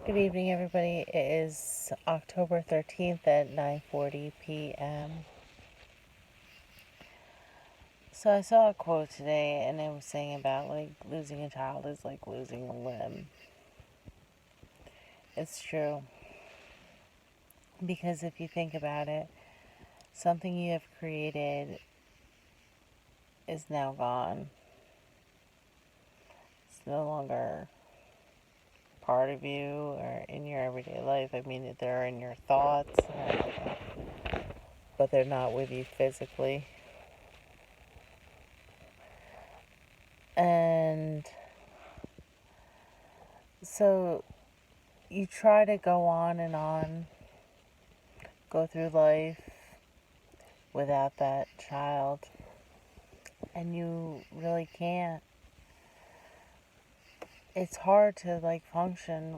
Good evening, everybody. It is October 13th at 9:40 p.m. So I saw a quote today and it was saying about like losing a child is like losing a limb. It's true. Because if you think about it, something you have created is now gone. It's no longer part of you or in your everyday life. I mean, they're in your thoughts, but they're not with you physically. And so you try to go on and on, go through life without that child, and you really can't. It's hard to like function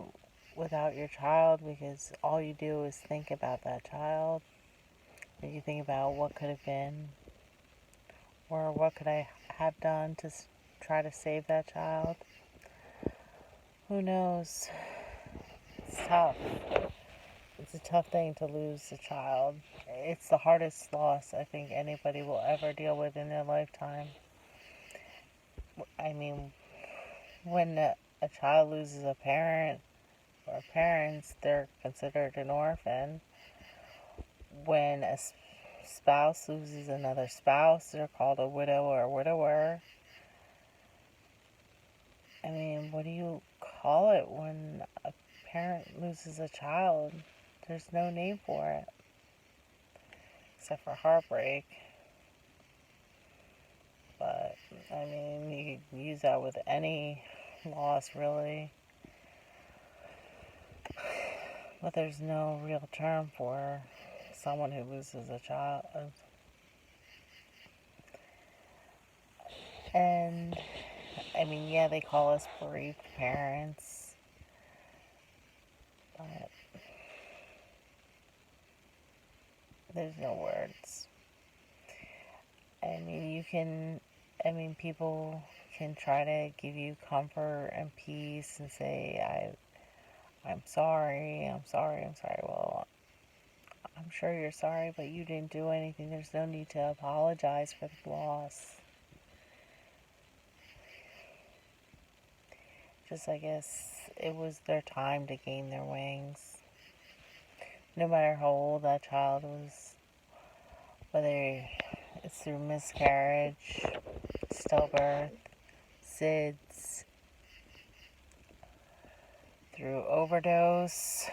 without your child because all you do is think about that child. And you think about what could have been, or what could I have done to try to save that child. Who knows? It's tough. It's a tough thing to lose a child. It's the hardest loss I think anybody will ever deal with in their lifetime. I mean, when a child loses a parent or parents, they're considered an orphan. When a spouse loses another spouse, they're called a widow or a widower. I mean, what do you call it when a parent loses a child? There's no name for it except for heartbreak. But I mean, you can use that with any loss, really. But there's no real term for someone who loses a child. And I mean, yeah, they call us bereaved parents, but there's no words. I mean, people can try to give you comfort and peace and say, I'm sorry, I'm sorry, I'm sorry. Well, I'm sure you're sorry, but you didn't do anything. There's no need to apologize for the loss. Just, I guess, it was their time to gain their wings. No matter how old that child was, whether it's through miscarriage, stillbirth, SIDS, through overdose,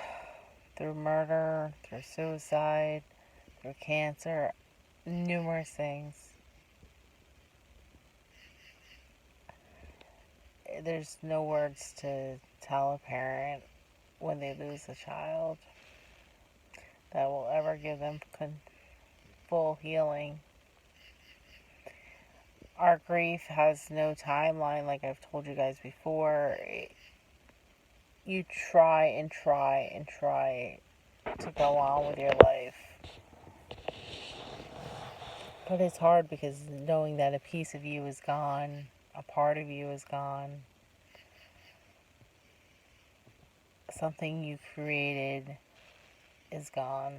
through murder, through suicide, through cancer, numerous things. There's no words to tell a parent when they lose a child that will ever give them full healing. Our grief has no timeline, like I've told you guys before. You try and try and try to go on with your life. But it's hard because knowing that a piece of you is gone, a part of you is gone, something you created is gone.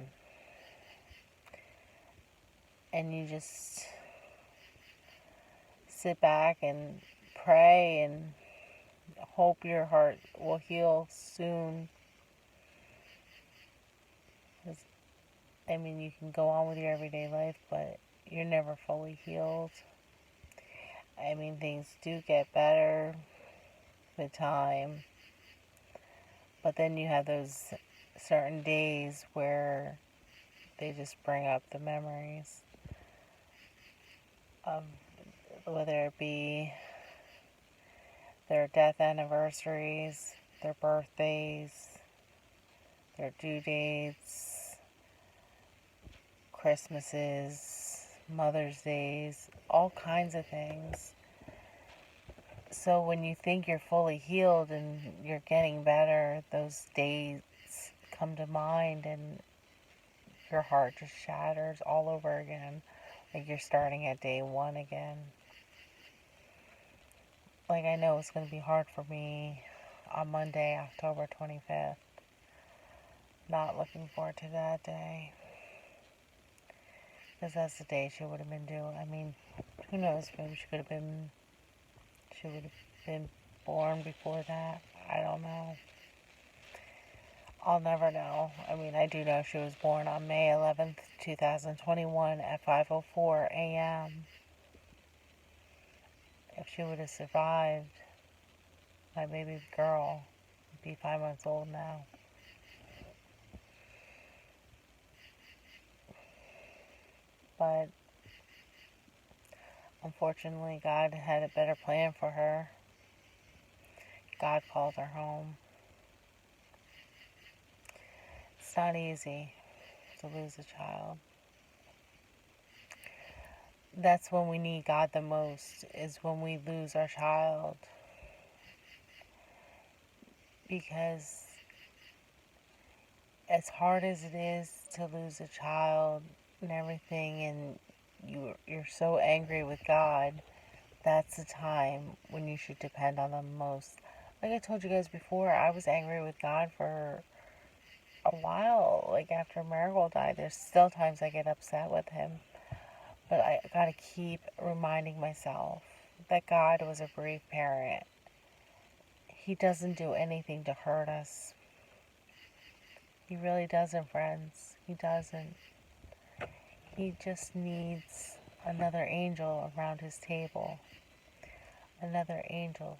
And you just sit back and pray and hope your heart will heal soon. I mean, you can go on with your everyday life, but you're never fully healed. I mean, things do get better with time, but then you have those certain days where they just bring up the memories of whether it be their death anniversaries, their birthdays, their due dates, Christmases, Mother's Days, all kinds of things. So when you think you're fully healed and you're getting better, those days come to mind and your heart just shatters all over again. Like you're starting at day one again. Like I know it's going to be hard for me. on Monday, October 25th. Not looking forward to that day. Because that's the day she would have been due. I mean, who knows? Maybe she would have been born before that. I don't know. I'll never know. I mean, I do know she was born on May 11th, 2021 at 5:04 a.m. If she would have survived, my baby girl would be 5 months old now. But unfortunately, God had a better plan for her. God called her home. It's not easy to lose a child. That's when we need God the most, is when we lose our child. Because as hard as it is to lose a child and everything, and you're so angry with God, that's the time when you should depend on them most. Like I told you guys before, I was angry with God for a while. Like after Marigold died, there's still times I get upset with him. But I gotta keep reminding myself that God was a bereaved parent. He doesn't do anything to hurt us. He really doesn't, friends. He doesn't. He just needs another angel around his table. Another angel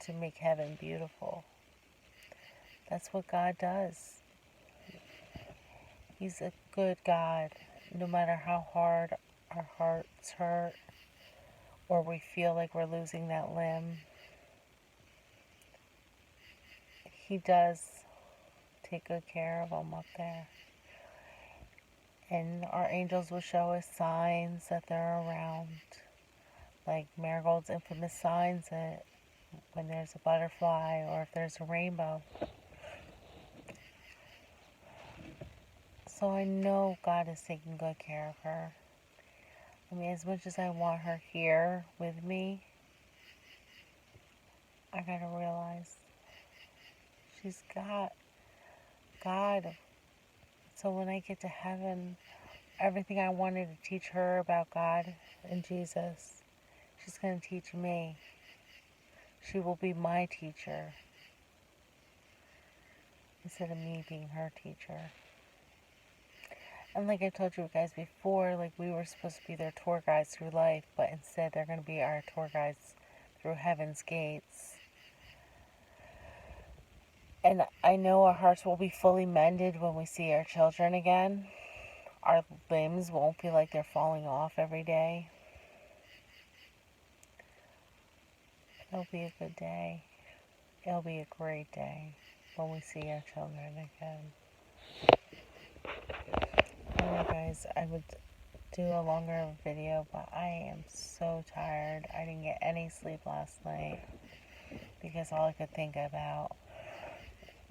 to make heaven beautiful. That's what God does. He's a good God. No matter how hard our hearts hurt or we feel like we're losing that limb, He does take good care of them up there. And our angels will show us signs that they're around. Like Marigold's infamous signs that when there's a butterfly or if there's a rainbow. So I know God is taking good care of her. I mean, as much as I want her here with me, I gotta realize she's got God. So when I get to heaven, everything I wanted to teach her about God and Jesus, she's gonna teach me. She will be my teacher instead of me being her teacher. And like I told you guys before, like we were supposed to be their tour guides through life, but instead they're going to be our tour guides through heaven's gates. And I know our hearts will be fully mended when we see our children again. Our limbs won't feel like they're falling off every day. It'll be a good day. It'll be a great day when we see our children again. Alright guys, I would do a longer video, but I am so tired. I didn't get any sleep last night because all I could think about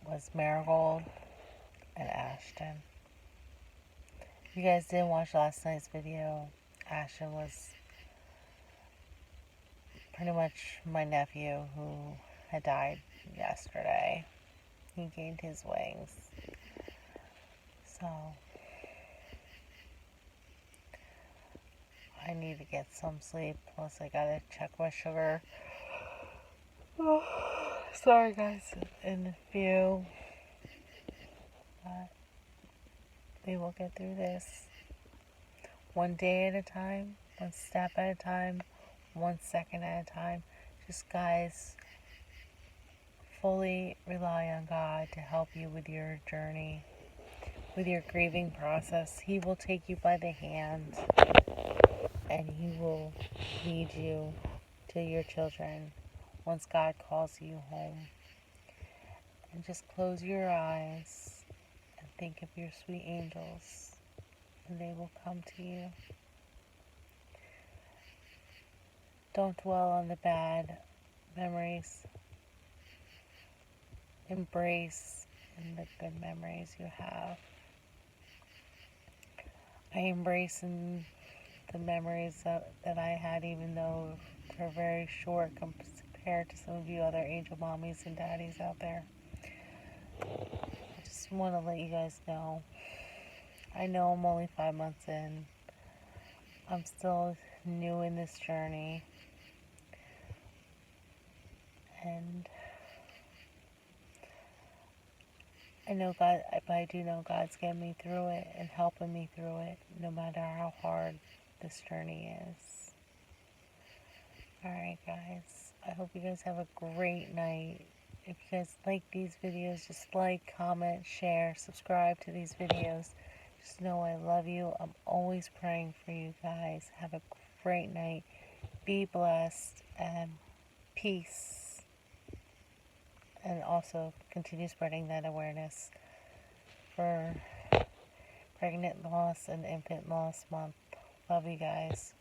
was Marigold and Ashton. If you guys didn't watch last night's video, Ashton was pretty much my nephew who had died yesterday. He gained his wings. So I need to get some sleep, plus I gotta check my sugar. Oh, sorry guys, in a few. But we will get through this. One day at a time, one step at a time, 1 second at a time. Just guys, fully rely on God to help you with your journey, with your grieving process. He will take you by the hand and He will lead you to your children once God calls you home. And just close your eyes and think of your sweet angels, and they will come to you. Don't dwell on the bad memories. Embrace in the good memories you have. I embrace the memories that I had, even though they're very short care to some of you other angel mommies and daddies out there. I just want to let you guys know. I know I'm only 5 months in. I'm still new in this journey. And I know God, but I do know God's getting me through it and helping me through it, no matter how hard this journey is. Alright guys, I hope you guys have a great night. If you guys like these videos, just like, comment, share, subscribe to these videos. Just know I love you. I'm always praying for you guys. Have a great night. Be blessed and peace. And also continue spreading that awareness for Pregnant Loss and Infant Loss Month. Love you guys.